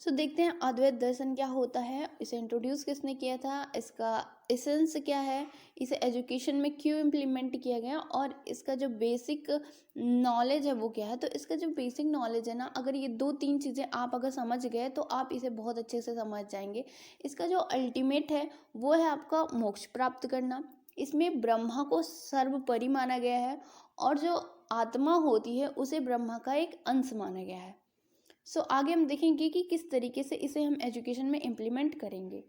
सो देखते हैं अद्वैत दर्शन क्या होता है, इसे इंट्रोड्यूस किसने किया था, इसका एसेंस क्या है, इसे एजुकेशन में क्यों इम्प्लीमेंट किया गया और इसका जो बेसिक नॉलेज है वो क्या है। तो इसका जो बेसिक नॉलेज है ना, अगर ये दो तीन चीज़ें आप अगर समझ गए तो आप इसे बहुत अच्छे से समझ जाएंगे। इसका जो अल्टीमेट है वो है आपका मोक्ष प्राप्त करना। इसमें ब्रह्मा को सर्वोपरि माना गया है और जो आत्मा होती है उसे ब्रह्मा का एक अंश माना गया है। आगे हम देखेंगे कि किस तरीके से इसे हम एजुकेशन में इम्प्लीमेंट करेंगे।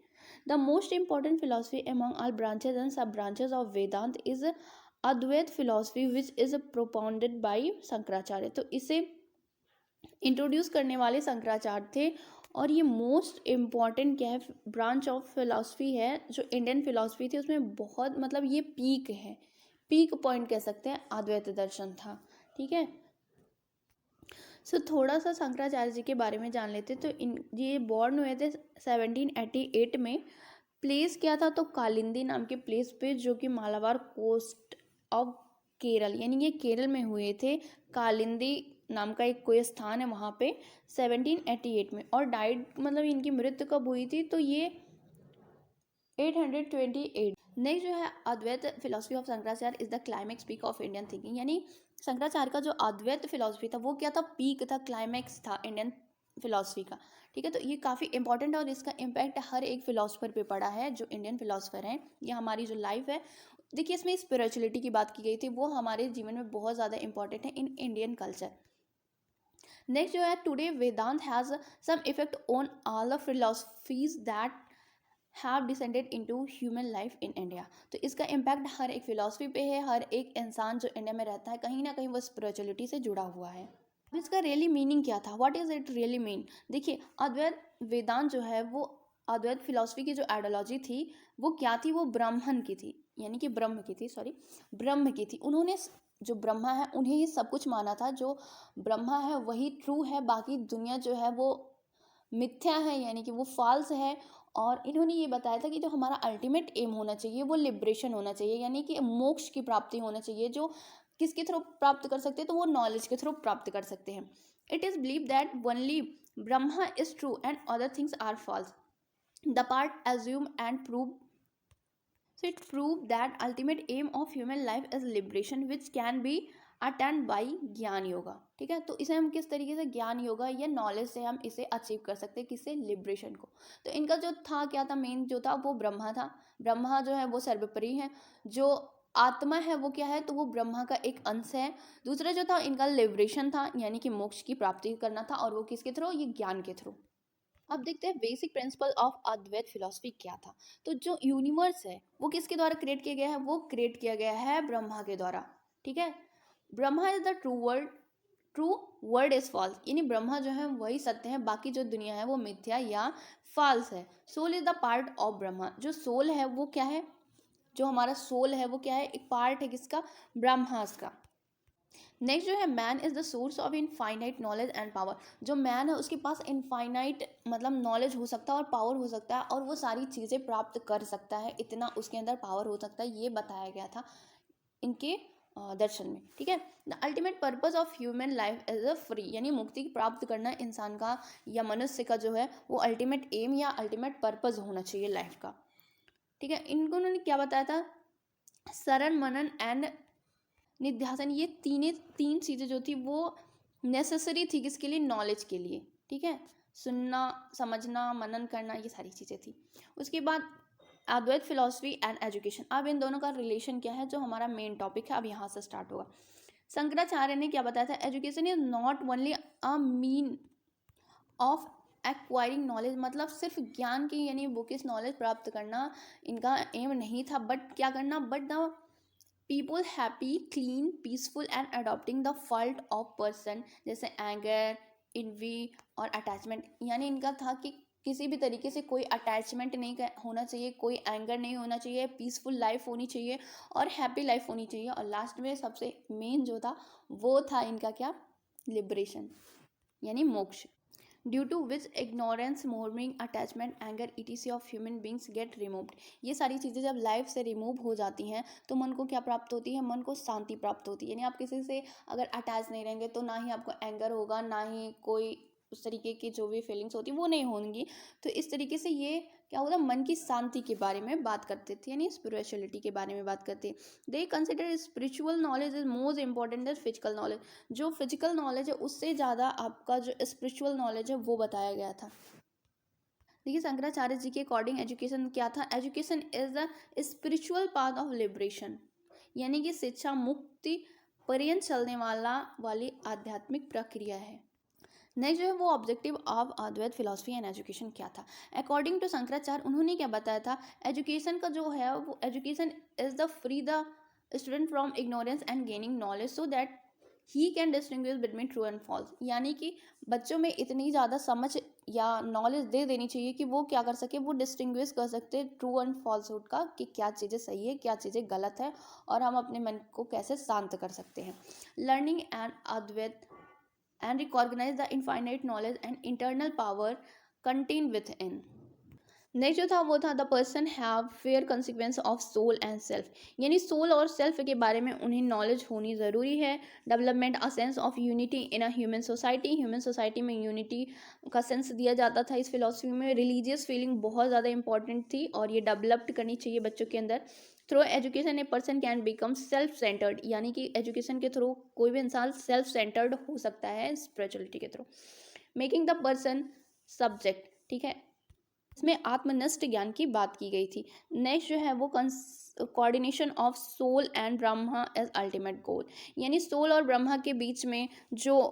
The most important philosophy among all branches and सब branches of Vedanta is Advaita philosophy which is propounded by Shankaracharya. तो इसे इंट्रोड्यूस करने वाले शंकराचार्य थे और ये मोस्ट इम्पॉर्टेंट क्या है, ब्रांच ऑफ फिलोसफी है जो इंडियन फिलोसफी थी उसमें बहुत, मतलब ये पीक है, पीक पॉइंट कह सकते हैं, अद्वैत दर्शन था। ठीक है, थोड़ा सा शंकराचार्य जी के बारे में जान लेते। तो ये बॉर्न हुए थे 1788 में। प्लेस क्या था, तो कालिंदी नाम के प्लेस पे, जो कि मालाबार कोस्ट ऑफ केरल, यानी ये केरल में हुए थे। कालिंदी नाम का एक कोई स्थान है वहाँ पे 1788 में। और डाइड, मतलब इनकी मृत्यु कब हुई थी, तो ये 828। नेक्स्ट जो है Advaita philosophy of Shankaracharya is the climax peak of Indian thinking. यानी शंकराचार्य का जो अद्वैत फिलोसफी था वो क्या था, पीक था, क्लाइमेक्स था इंडियन फिलोसफी का। ठीक है, तो ये काफ़ी इंपॉर्टेंट है और इसका इम्पैक्ट हर एक फिलोसफर पे पड़ा है जो इंडियन फिलोसफर हैं। ये हमारी जो लाइफ है, देखिए इसमें स्पिरिचुअलिटी की बात की गई थी, वो हमारे जीवन में बहुत ज़्यादा इंपॉर्टेंट है इन इंडियन कल्चर। नेक्स्ट जो है today Vedanta has some effect on all the philosophies that have descended into human life in India. तो इसका इम्पैक्ट हर एक फिलॉसफी पे है, हर एक इंसान जो इंडिया में रहता है कहीं ना कहीं वो स्पिरिचुअलिटी से जुड़ा हुआ है। अब इसका रियली मीनिंग क्या था, what is it really mean. देखिए अद्वैत वेदांत जो है वो अद्वैत फिलॉसफी की जो आइडियोलॉजी थी वो क्या थी, वो ब्राह्मण की थी, यानी कि ब्रह्म की थी, सॉरी ब्रह्म की थी। उन्होंने जो ब्रह्मा है उन्हें ही सब कुछ माना था, जो ब्रह्मा है वही ट्रू है, बाकी दुनिया जो है वो मिथ्या है, यानी कि वो फॉल्स है। और इन्होंने ये बताया था कि जो हमारा अल्टीमेट एम होना चाहिए वो लिबरेशन होना चाहिए, यानी कि मोक्ष की प्राप्ति होना चाहिए, जो किसके थ्रू प्राप्त कर सकते हैं, तो वो नॉलेज के थ्रू प्राप्त कर सकते हैं। It is believe that only Brahma is true and other things are false. The part assume and prove, so it proved that ultimate aim of human life is liberation which can be attend by ज्ञान योगा। ठीक है, तो इसे हम किस तरीके से ज्ञान योगा या नॉलेज से हम इसे अचीव कर सकते हैं, किससे, लिबरेशन को। तो इनका जो था क्या था, मेन जो था वो ब्रह्मा था। ब्रह्मा जो है वो सर्वोपरि है, जो आत्मा है वो क्या है, तो वो ब्रह्मा का एक अंश है। दूसरा जो था इनका लिबरेशन था, यानी कि मोक्ष की प्राप्ति करना था, और वो किसके थ्रू, ये ज्ञान के थ्रू। अब देखते हैं basic principle of Advaita philosophy क्या था। तो जो यूनिवर्स है वो किसके द्वारा क्रिएट किया गया है, वो क्रिएट किया गया है ब्रह्मा के द्वारा। ठीक है, Brahma is the true world, true word is false, यानी ब्रह्मा जो है वही सत्य है, बाकी जो दुनिया है वो मिथ्या या फॉल्स है। Soul is the part of Brahma, जो सोल है वो क्या है, जो हमारा सोल है वो क्या है, एक पार्ट है किसका, ब्रह्मास का। नेक्स्ट जो है man is the source of infinite knowledge and power. जो मैन है उसके पास इनफाइनाइट मतलब नॉलेज हो सकता है और पावर हो सकता है, और वो सारी चीज़ें प्राप्त कर सकता है, इतना उसके अंदर पावर हो सकता है, ये बताया गया था इनके दर्शन में। ठीक है, the ultimate purpose of human life is a free, यानी मुक्ति प्राप्त करना इंसान का या मनुष्य का जो है वो अल्टीमेट एम या अल्टीमेट पर्पज होना चाहिए लाइफ का। ठीक है, इनको उन्होंने क्या बताया था, सरन मनन एंड निध्यासन, ये तीन चीज़ें जो थी वो नेसेसरी थी किसके लिए, नॉलेज के लिए। ठीक है, सुनना, समझना, मनन करना, ये सारी चीज़ें थी। उसके बाद अद्वैत फिलॉसफी एंड एजुकेशन। अब इन दोनों का रिलेशन क्या है, जो हमारा मेन टॉपिक है, अब यहाँ से स्टार्ट होगा। शंकराचार्य ने क्या बताया था, education is not only a mean of acquiring knowledge, मतलब सिर्फ ज्ञान की यानी बुकिश नॉलेज प्राप्त करना इनका एम नहीं था, बट क्या करना, but the people happy, clean, peaceful and adopting the fault of person, जैसे एंगर, इनवी और अटैचमेंट। यानी इनका था कि किसी भी तरीके से कोई अटैचमेंट नहीं होना चाहिए, कोई एंगर नहीं होना चाहिए, पीसफुल लाइफ होनी चाहिए और हैप्पी लाइफ होनी चाहिए। और लास्ट में सबसे मेन जो था वो था इनका क्या, लिबरेशन, यानी मोक्ष। Due to which ignorance, mourning, attachment, anger etc of human beings get removed. ये सारी चीज़ें जब लाइफ से रिमूव हो जाती हैं तो मन को क्या प्राप्त होती है, मन को शांति प्राप्त होती है। यानी आप किसी से अगर अटैच नहीं रहेंगे तो ना ही आपको एंगर होगा, ना ही कोई उस तरीके की जो भी फीलिंग्स होती वो नहीं होंगी। तो इस तरीके से ये क्या होता, मन की शांति के बारे में बात करते थे, यानी स्पिरिचुअलिटी के बारे में बात करते। They consider spiritual knowledge is most important than physical knowledge. जो फिजिकल नॉलेज है उससे ज़्यादा आपका जो स्पिरिचुअल नॉलेज है वो बताया गया था। देखिए शंकराचार्य जी के अकॉर्डिंग एजुकेशन क्या था, education is the spiritual path of liberation, यानी कि शिक्षा मुक्ति पर्यंत चलने वाली आध्यात्मिक प्रक्रिया है। नेक्स्ट जो है वो objective of Advaita philosophy and education क्या था। अकॉर्डिंग टू शंकराचार्य उन्होंने क्या बताया था, एजुकेशन का जो है वो education is the free the student from ignorance and gaining knowledge so that he can distinguish between true and false, यानी कि बच्चों में इतनी ज़्यादा समझ या नॉलेज दे देनी चाहिए कि वो क्या कर सके, वो डिस्टिंग्विश कर सकते ट्रू एंड फॉल्सहुड का, कि क्या चीज़ें सही है क्या चीज़ें गलत है, और हम अपने मन को कैसे शांत कर सकते हैं। Learning and Advaita and recognize the infinite knowledge and internal power contained within. Next जो था वो था the person have fair consequence of soul and self, यानी सोल और सेल्फ के बारे में उन्हें नॉलेज होनी ज़रूरी है। Development a sense of unity in a human society में यूनिटी का सेंस दिया जाता था इस फिलॉसफी में। रिलीजियस फीलिंग बहुत ज़्यादा इंपॉर्टेंट थी और ये डेवलप्ड करनी चाहिए बच्चों के अंदर। Through education a person can become self centred, यानी कि एजुकेशन के थ्रू कोई भी इंसान सेल्फ सेंटर्ड हो सकता है स्पिरिचुअलिटी के through. Making the person subject, ठीक है, इसमें आत्मनिष्ठ ज्ञान की बात की गई थी। नेक्स्ट जो है वो coordination of soul and Brahma as ultimate goal, यानी सोल और ब्रह्मा के बीच में जो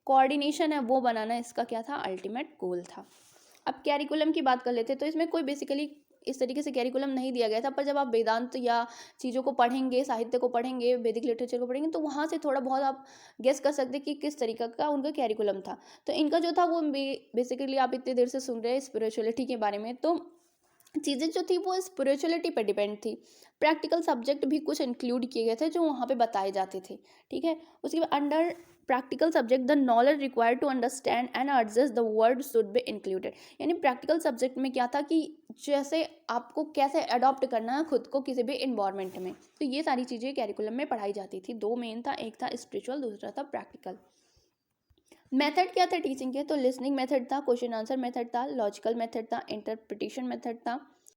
कोऑर्डिनेशन है वो बनाना इसका क्या था, अल्टीमेट गोल था। अब कैरिकुलम की बात कर लेते हैं, तो इसमें कोई बेसिकली इस तरीके से कैरिकुलम नहीं दिया गया था, पर जब आप वेदांत या चीज़ों को पढ़ेंगे, साहित्य को पढ़ेंगे, वैदिक लिटरेचर को पढ़ेंगे, तो वहाँ से थोड़ा बहुत आप गेस कर सकते हैं कि किस तरीका का उनका कैरिकुलम था। तो इनका जो था वो बेसिकली आप इतनी देर से सुन रहे हैं स्पिरिचुअलिटी के बारे में, तो चीज़ें जो थी वो स्पिरिचुअलिटी पर डिपेंड थी। प्रैक्टिकल सब्जेक्ट भी कुछ इंक्लूड किए गए थे जो वहाँ पे बताए जाते थे, ठीक है। उसके बाद under practical subject the knowledge required to understand and adjust the word should be included, यानी प्रैक्टिकल सब्जेक्ट में क्या था कि जैसे आपको कैसे अडॉप्ट करना है खुद को किसी भी इन्वायरमेंट में, तो ये सारी चीज़ें कैरिकुलम में पढ़ाई जाती थी। दो मेन था, एक था स्पिरिचुअल, दूसरा था प्रैक्टिकल। मेथड क्या था टीचिंग के, तो लिसनिंग मेथड था, क्वेश्चन आंसर मेथड था, लॉजिकल मेथड था, इंटरप्रिटेशन मेथड था,